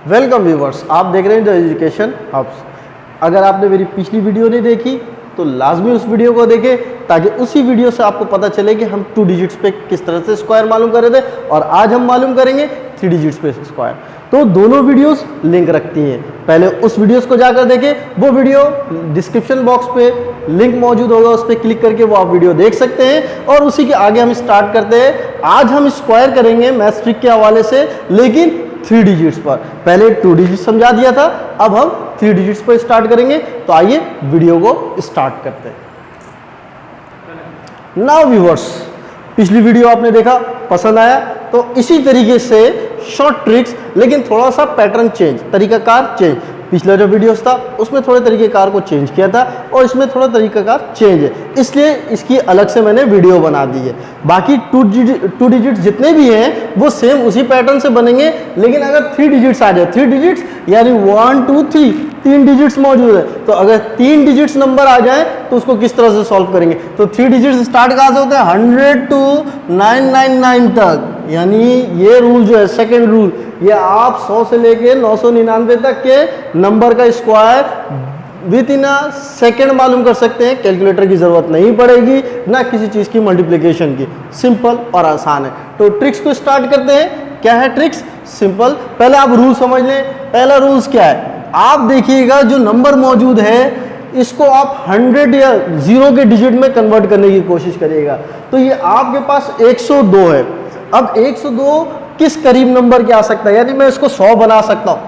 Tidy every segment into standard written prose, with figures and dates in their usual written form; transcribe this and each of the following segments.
Welcome viewers, आप देख रहे हैं द एजुकेशन हब्स। अगर आपने मेरी पिछली वीडियो नहीं देखी तो लाजमी उस वीडियो को देखें, ताकि उसी वीडियो से आपको पता चले कि हम 2 डिजिट्स पे किस तरह से स्क्वायर मालूम कर रहे थे, और आज हम मालूम करेंगे 3 डिजिट्स पे स्क्वायर। तो दोनों वीडियोस लिंक रखती हैं, पहले उस वीडियोस को जाकर देखें। वो वीडियो डिस्क्रिप्शन बॉक्स पे लिंक मौजूद होगा, उस पर क्लिक करके वो आप वीडियो देख सकते हैं। और उसी के आगे हम स्टार्ट करते हैं। आज हम स्क्वायर करेंगे मैथ्स ट्रिक के हवाले से, लेकिन 3 डिजिट्स पर। पहले 2 डिजिट समझा दिया था, अब हम 3 डिजिट्स पर स्टार्ट करेंगे। तो आइए वीडियो को स्टार्ट करते हैं। नाउ व्यूअर्स, पिछली वीडियो आपने देखा, पसंद आया, तो इसी तरीके से शॉर्ट ट्रिक्स, लेकिन थोड़ा सा पैटर्न चेंज, तरीकाकार चेंज। पिछला जो वीडियोस था उसमें थोड़े तरीकेकार को चेंज किया था, और इसमें थोड़ा तरीकाकार चेंज है, इसलिए इसकी अलग से मैंने वीडियो बना दी है। बाकी 2 डिजिट्स जितने भी हैं वो सेम उसी पैटर्न से बनेंगे, लेकिन अगर 3 डिजिट्स आ जाए, 3 डिजिट्स यानी 1 2 3, 3 डिजिट्स मौजूद है, तो अगर 3 डिजिट्स नंबर आ जाए तो उसको किस तरह से सॉल्व करेंगे। तो 3 डिजिट्स स्टार्ट कहाँ से होते हैं? 100 to 999 तक, यानी ये रूल जो है, सेकेंड रूल, ये आप 100 से लेके 999 तक के नंबर का square with in a second मालूम कर सकते हैं। कैलकुलेटर की जरूरत नहीं पड़ेगी, ना किसी चीज की मल्टीप्लिकेशन की, सिंपल और आसान है। तो ट्रिक्स को स्टार्ट करते हैं। क्या है ट्रिक्स? सिंपल। पहले आप रूल समझ लें। पहला रूल्स क्या है? आप देखिएगा जो नंबर मौजूद है इसको आप 100 या 0 के डिजिट में कन्वर्ट करने की कोशिश करिएगा। तो ये आपके पास 102 है। अब 102 किस करीब नंबर के आ सकता है, यानी मैं इसको 100 बना सकता हूं,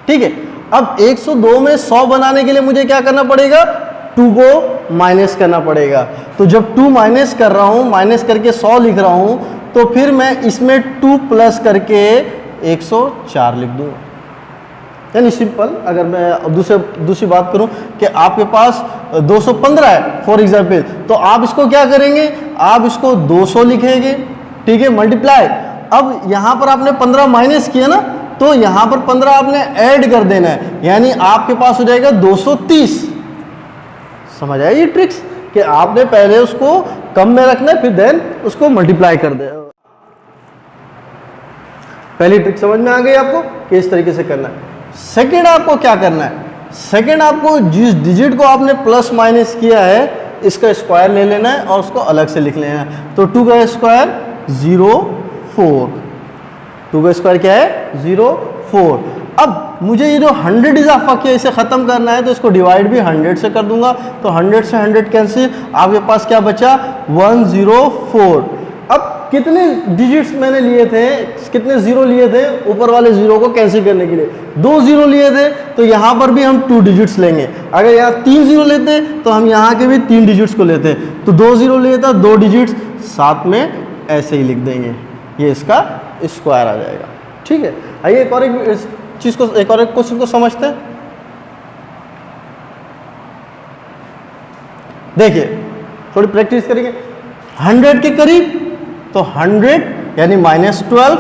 ठीक है। अब 102 में 100 बनाने के लिए मुझे क्या करना पड़ेगा? 2 को माइनस करना पड़ेगा। तो जब 2 माइनस कर रहा हूं, माइनस करके 100 लिख रहा हूं, तो फिर मैं इसमें 2 प्लस करके 104 लिख दूंगा। यानी सिंपल। अगर मैं दूसरी बात करूं कि आपके पास 215 है फॉर एग्जाम्पल, तो आप इसको क्या करेंगे? आप इसको 200 लिखेंगे, ठीक है, मल्टीप्लाई। अब यहां पर आपने 15 माइनस किया ना, तो यहां पर 15 आपने ऐड कर देना है, यानी आपके पास हो जाएगा 230। समझ आई ये ट्रिक्स कि आपने पहले उसको कम में रखना है, फिर देन उसको मल्टीप्लाई कर दे। पहली ट्रिक समझ में आ गई आपको कि इस तरीके से करना है। सेकेंड आपको क्या करना है? सेकेंड आपको जिस डिजिट को आपने प्लस माइनस किया है इसका स्क्वायर ले लेना है और उसको अलग से लिख लेना है। तो 2 का स्क्वायर 0 4, 2 का स्क्वायर क्या है? 0 4। अब मुझे ये जो 100 इजाफा किया इसे खत्म करना है, तो इसको डिवाइड भी 100 से कर दूंगा। तो 100 से 100 कैंसिल, आपके पास क्या बचा? 104। अब कितने डिजिट्स मैंने लिए थे, कितने जीरो लिए थे ऊपर वाले जीरो को कैंसिल करने के लिए? 2 जीरो लिए थे, तो यहाँ पर भी हम 2 डिजिट्स लेंगे। अगर यहाँ 3 जीरो लेते तो हम यहाँ के भी 3 डिजिट्स को लेते। तो 2 जीरो लिए था, 2 डिजिट्स साथ में ऐसे ही लिख देंगे, ये इसका स्क्वायर आ जाएगा, ठीक है। आइए एक और चीज को, एक और क्वेश्चन को समझते हैं। देखिए, थोड़ी प्रैक्टिस करेंगे। 100 के करीब, तो 100 यानी -12,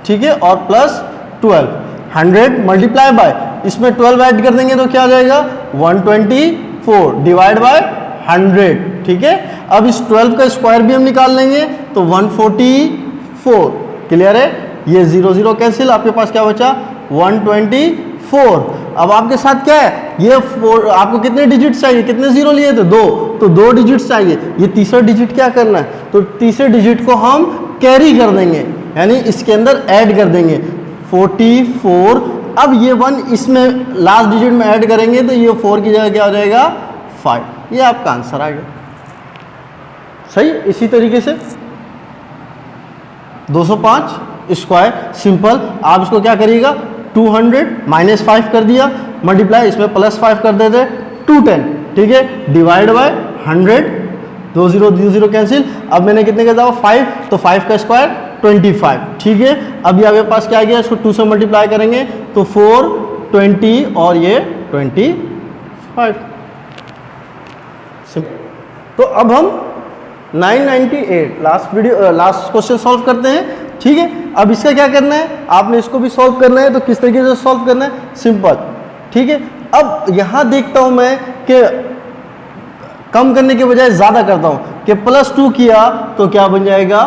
ठीक है, और +12। 100 मल्टीप्लाई बाय, इसमें 12 ऐड कर देंगे तो क्या आ जाएगा? 124 डिवाइड बाय 100, ठीक है। अब इस 12 का स्क्वायर भी हम निकाल लेंगे, तो 144। क्लियर है? ये 0 0 कैंसिल, आपके पास क्या बचा? 124। अब आपके साथ क्या है? ये 4, आपको कितने डिजिट चाहिए? कितने जीरो लिए थे? 2, तो 2 डिजिट चाहिए। ये तीसरा डिजिट क्या करना है? तो तीसरे डिजिट को हम कैरी कर देंगे, यानी इसके अंदर ऐड कर देंगे, 44। अब ये 1 इसमें लास्ट डिजिट में ऐड करेंगे, तो ये 4 की जगह क्या हो जाएगा? 5। ये आपका आंसर आ गया, सही। इसी तरीके से 205 स्क्वायर, सिंपल। आप इसको क्या करिएगा? 200 -5 कर दिया, मल्टीप्लाई, इसमें +5 कर देते, 210, ठीक है, डिवाइड बाय 100, 2 0 कैंसिल। अब मैंने कितने का था? 5, तो 5 का स्क्वायर 25, ठीक है। अब ये आपके पास क्या आ गया? इसको 2 से मल्टीप्लाई करेंगे तो 4 20 और ये 25। तो अब हम 998 लास्ट क्वेश्चन सॉल्व करते हैं, ठीक है। अब इसका क्या करना है? आपने इसको भी सॉल्व करना है, तो किस तरीके से सॉल्व करना है? सिंपल, ठीक है। अब यहां देखता हूं मैं कि कम करने के बजाय ज्यादा करता हूं कि +2 किया तो क्या बन जाएगा?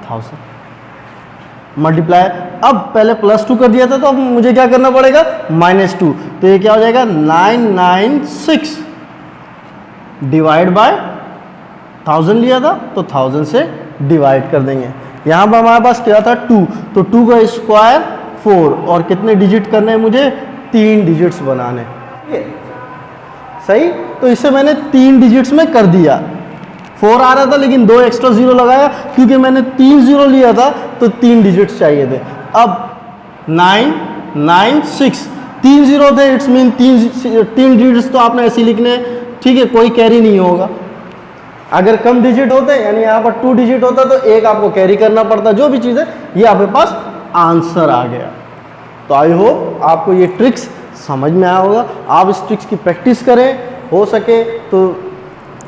1000। मल्टीप्लाई, अब पहले +2 कर दिया था तो अब मुझे क्या करना पड़ेगा -2, तो ये क्या हो जाएगा 996 डिवाइड बाय 1000 लिया था तो 1000 से डिवाइड कर देंगे। यहाँ पर हमारे पास क्या था 2, तो 2 का स्क्वायर 4 और कितने डिजिट करने हैं मुझे 3 डिजिट्स बनाने, सही। तो इसे मैंने 3 डिजिट्स में कर दिया, 4 आ रहा था लेकिन 2 एक्स्ट्रा 0 लगाया क्योंकि मैंने 3 0 लिया था तो 3 डिजिट्स चाहिए थे। अब 996 3 0 थे, इट्स मीन 3 डिजिट्स तो आपने ऐसे लिखने, ठीक है, कोई कैरी नहीं होगा। अगर कम डिजिट होते यानी यहाँ पर 2 डिजिट होता तो एक आपको कैरी करना पड़ता, जो भी चीज़ है ये आपके पास आंसर आ गया। तो आई होप आपको ये ट्रिक्स समझ में आया होगा। आप इस ट्रिक्स की प्रैक्टिस करें, हो सके तो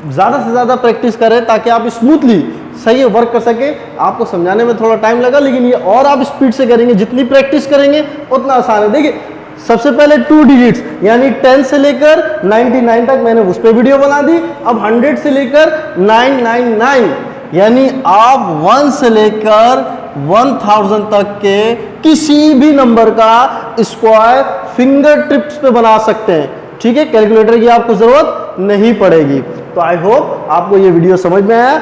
ज़्यादा से ज़्यादा प्रैक्टिस करें ताकि आप स्मूथली सही वर्क कर सके। आपको समझाने में थोड़ा टाइम लगा लेकिन ये और आप स्पीड से करेंगे, जितनी प्रैक्टिस करेंगे उतना आसान है। देखिए सबसे पहले 2 डिजिट्स यानी 10 से लेकर 99 तक मैंने उस पर वीडियो बना दी। अब 100 से लेकर 999 यानी आप 1 से लेकर 1000 तक के किसी भी नंबर का स्क्वायर फिंगर टिप्स पे बना सकते हैं, ठीक है। कैलकुलेटर की आपको जरूरत नहीं पड़ेगी। तो आई होप आपको ये वीडियो समझ में आया।